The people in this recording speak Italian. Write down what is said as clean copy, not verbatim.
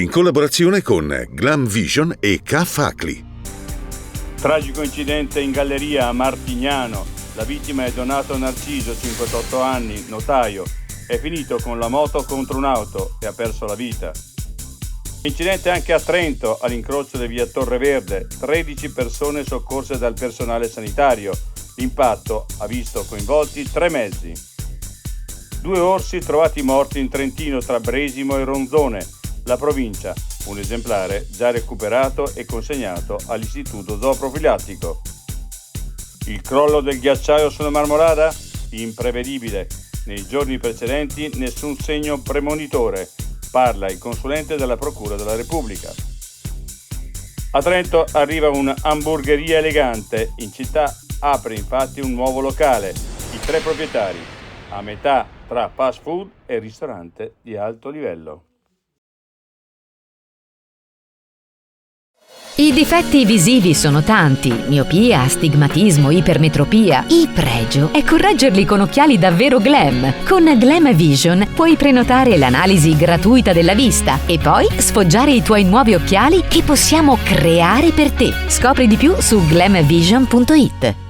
in collaborazione con Glam Vision e K-Facli. Tragico incidente in galleria a Martignano. La vittima è Donato Narciso, 58 anni, notaio. È finito con la moto contro un'auto e ha perso la vita. Incidente anche a Trento, all'incrocio di via Torre Verde. 13 persone soccorse dal personale sanitario. L'impatto ha visto coinvolti 3 mezzi. 2 orsi trovati morti in Trentino tra Bresimo e Ronzone, la provincia. Un esemplare già recuperato e consegnato all'istituto zooprofilattico. Il crollo del ghiacciaio sulla Marmolada? Imprevedibile. Nei giorni precedenti nessun segno premonitore. Parla il consulente della Procura della Repubblica. A Trento arriva un'hamburgeria elegante. In città apre infatti un nuovo locale. I 3 proprietari, a metà tra fast food e ristorante di alto livello. I difetti visivi sono tanti: miopia, astigmatismo, ipermetropia. Il pregio è correggerli con occhiali davvero glam. Con Glam Vision puoi prenotare l'analisi gratuita della vista e poi sfoggiare i tuoi nuovi occhiali che possiamo creare per te. Scopri di più su glamvision.it.